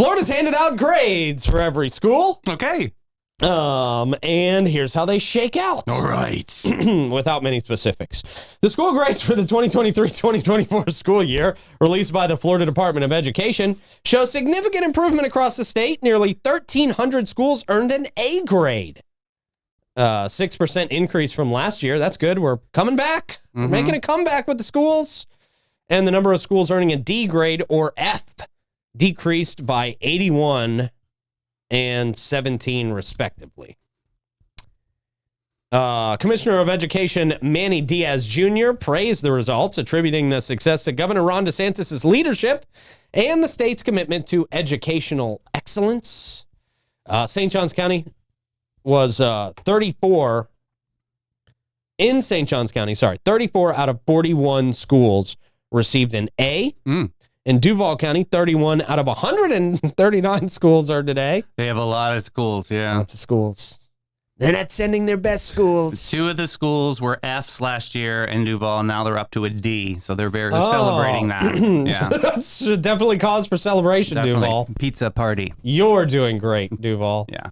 Florida's handed out grades for every school. Okay. And here's how they shake out. All right. Without many specifics. The school grades for the 2023-2024 school year, released by the Florida Department of Education, show significant improvement across the state. Nearly 1,300 schools earned an A grade. 6% increase from last year. That's good. We're coming back. We're making a comeback with the schools. And the number of schools earning a D grade or F decreased by 81 and 17 respectively. Commissioner of Education Manny Diaz Jr. praised the results, attributing the success to Governor Ron DeSantis' leadership and the state's commitment to educational excellence. St. Johns County was 34 in St. Johns County. 34 out of 41 schools received an A. In Duval County, 31 out of 139 schools are today. They have a lot of schools, yeah. Lots of schools. They're not sending their best schools. 2 of the schools were Fs last year in Duval, and now they're up to a D, so they're celebrating that. Yeah. That's definitely cause for celebration, Definitely. Duval. Pizza party. You're doing great, Duval. Yeah.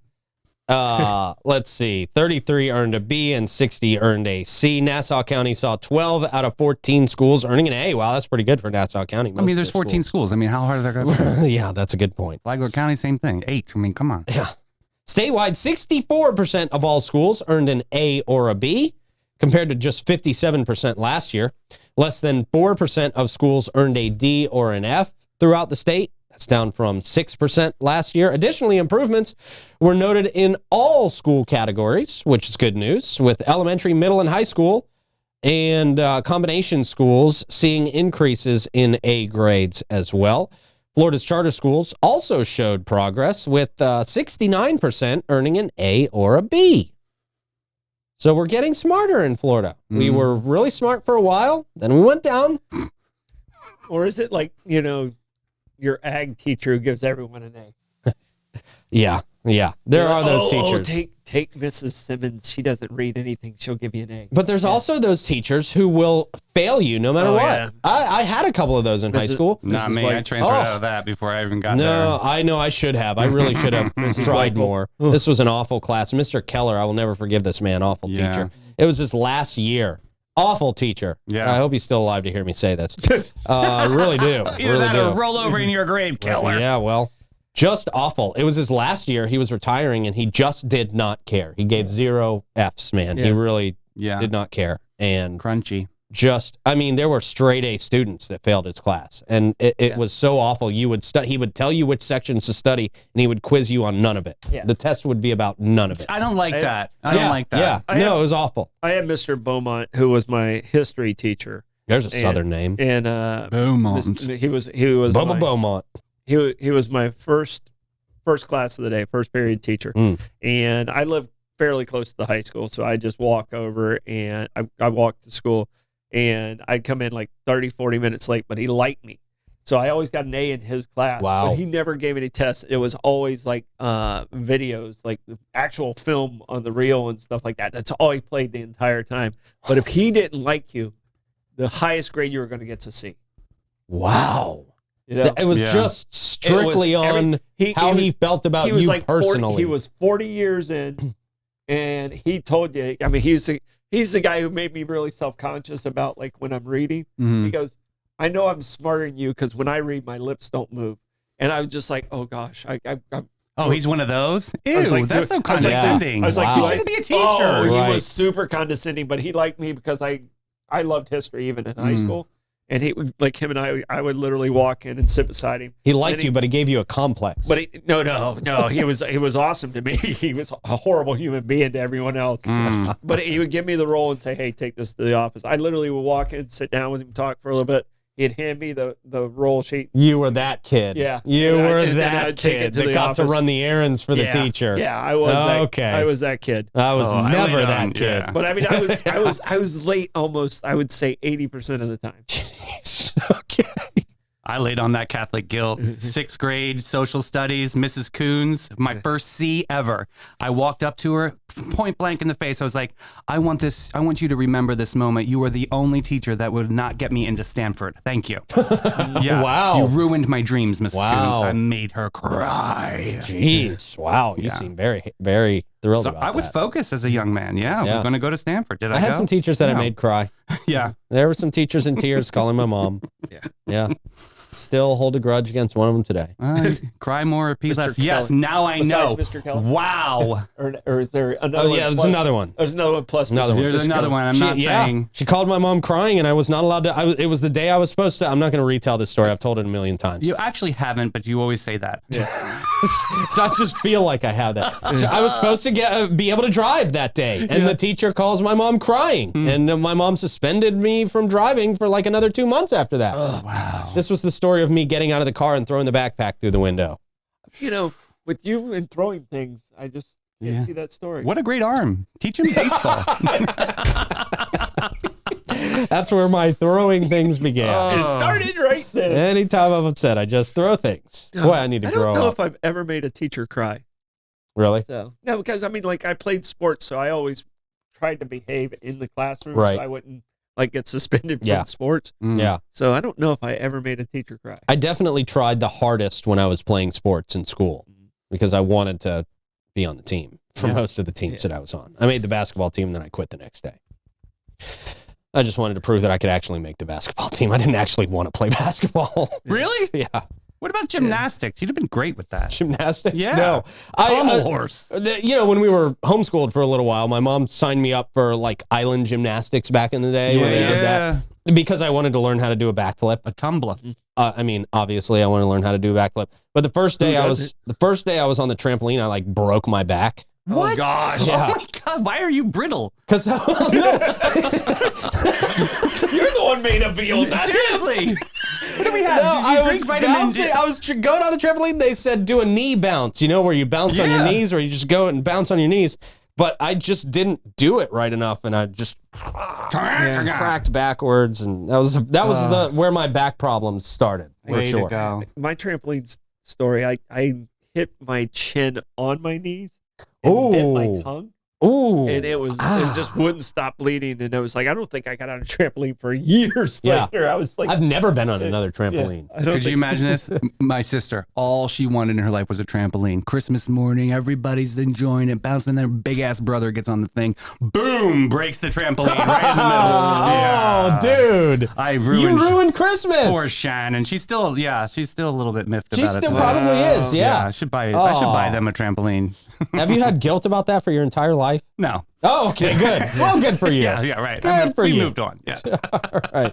Let's see. 33 earned a B and 60 earned a C. Nassau County saw 12 out of 14 schools earning an A. Wow, that's pretty good for Nassau County. I mean, there's 14 schools. I mean, how hard is that going to be? Yeah, that's a good point. Flagler County, same thing. 8. I mean, come on. Yeah. Statewide, 64% of all schools earned an A or a B, compared to just 57% last year. Less than 4% of schools earned a D or an F throughout the state. That's down from 6% last year. Additionally, improvements were noted in all school categories, which is good news, with elementary, middle, and high school and combination schools seeing increases in A grades as well. Florida's charter schools also showed progress, with 69% earning an A or a B. So we're getting smarter in Florida. We were really smart for a while, then we went down. Or is it like, your ag teacher who gives everyone an A? Yeah. There are those teachers. Take Mrs. Simmons. She doesn't read anything. She'll give you an A. But there's also those teachers who will fail you no matter what. Yeah. I had a couple of those in high school. Not me. I transferred out of that before I even got there. No, I know I should have. I really should have tried more. This was an awful class. Mr. Keller, I will never forgive this man. Awful teacher. It was his last year. Awful teacher. Yeah. I hope he's still alive to hear me say this. I really do. Either that or roll over in your grave, Keller. Yeah, well, just awful. It was his last year. He was retiring, and he just did not care. He gave 0 Fs, man. He really did not care. And crunchy. There were straight A students that failed his class, and it was so awful. He would tell you which sections to study, and he would quiz you on none of it. Yeah. The test would be about none of it. I don't like that. I don't like that. Yeah, it was awful. I had Mr. Beaumont, who was my history teacher. There's a Southern name. And Beaumont. He was Bubba Beaumont. He was my first class of the day, first period teacher, and I lived fairly close to the high school, so I just walk over and I walked to school. And I'd come in like 30, 40 minutes late, but he liked me. So I always got an A in his class. Wow. But he never gave any tests. It was always like videos, like the actual film on the reel and stuff like that. That's all he played the entire time. But if he didn't like you, the highest grade you were going to get is a C. Wow. It was just strictly on how he felt about you like personally. He was 40 years in, and he told you, he's the guy who made me really self-conscious about like when I'm reading. He goes, I know I'm smarter than you because when I read, my lips don't move. And I was just like, oh gosh. He's one of those? Ew, like, that's so condescending. I was like, you shouldn't be a teacher. He was super condescending, but he liked me because I loved history even in high school. And he would, like him and I would literally walk in and sit beside him. He liked you, but he gave you a complex. But he was awesome to me. He was a horrible human being to everyone else. But he would give me the role and say, "Hey, take this to the office." I literally would walk in, sit down with him, talk for a little bit. He'd hand me the roll sheet. You were that kid. Yeah, you were that kid that got to run the errands for the teacher. Yeah, I was. I was that kid. I was never that kid. Yeah. But I mean, I was late almost. I would say 80% of the time. Jeez. Okay. I laid on that Catholic guilt. 6th grade, social studies, Mrs. Coons, my first C ever. I walked up to her, point blank in the face. I was like, I want you to remember this moment. You were the only teacher that would not get me into Stanford. Thank you. Yeah. Wow. You ruined my dreams, Mrs. Wow. Coons. I made her cry. Jeez. Wow. You seem very, very thrilled So about I was that. focused as a young man. Yeah, I was going to go to Stanford. Did I I had go? some teachers that I No. made cry. Yeah. There were some teachers in tears calling my mom. Yeah. Still hold a grudge against one of them today. Cry more or pee Mr. less. Kelly. Yes, now I know. Besides Mr. Kelly? Wow. Or is there another one? Yeah, there's plus- another one. There's another one plus. Another Mr. one. There's Mr. another Kelly. one. I'm not saying. She called my mom crying, and I was not allowed to. It was the day I was supposed to. I'm not going to retell this story. I've told it a million times. You actually haven't, but you always say that. So I just feel like I have that. So I was supposed to be able to drive that day, and the teacher calls my mom crying, and my mom suspended me from driving for like another 2 months after that. Oh, wow. This was the story of me getting out of the car and throwing the backpack through the window. You know, with you and throwing things, I just can't see that story. What a great arm. Teach him baseball. That's where my throwing things began. It started right then. Anytime I'm upset, I just throw things. Boy, I need to I grow don't know up. if I've ever made a teacher cry. Really? So no, because I mean, like I played sports, so I always tried to behave in the classroom, Right. so I wouldn't like get suspended from Yeah. sports. Yeah. So I don't know if I ever made a teacher cry. I definitely tried the hardest when I was playing sports in school because I wanted to be on the team for most of the teams that I was on. I made the basketball team, and then I quit the next day. I just wanted to prove that I could actually make the basketball team. I didn't actually want to play basketball. Really? Yeah. What about gymnastics? You'd have been great with that. Gymnastics? Yeah. No. Pommel horse. When we were homeschooled for a little while, my mom signed me up for like island gymnastics back in the day when they did that. Because I wanted to learn how to do a backflip. A tumbler. I mean, obviously I want to learn how to do a backflip. But the first day I was on the trampoline, I like broke my back. What? Oh gosh! Yeah. Oh my God! Why are you brittle? Because You're the one made a veal. Seriously. What do we have? I Did you was drink vitamin bouncing. D? I was going on the trampoline. They said do a knee bounce. You know where you bounce on your knees, or you just go and bounce on your knees. But I just didn't do it right enough, and I just cracked backwards, and that was where my back problems started for Way sure. to go. My trampoline story, I hit my chin on my knees and bit my tongue. Ooh, And it just wouldn't stop bleeding. And I was like, I don't think I got on a trampoline for years later. I was like, I've never been on another trampoline. Could you imagine this? My sister, all she wanted in her life was a trampoline. Christmas morning, everybody's enjoying it, bouncing. Their big ass brother gets on the thing, boom, breaks the trampoline right in the middle. Oh, dude! You ruined Christmas. Poor Shannon. She's still a little bit miffed She about it. still today. probably is. Yeah. I should buy them a trampoline. Have you had guilt about that for your entire life? No. Oh, okay, good. Well, good for you. Yeah, right. Good for we you. moved on. Yeah. All right.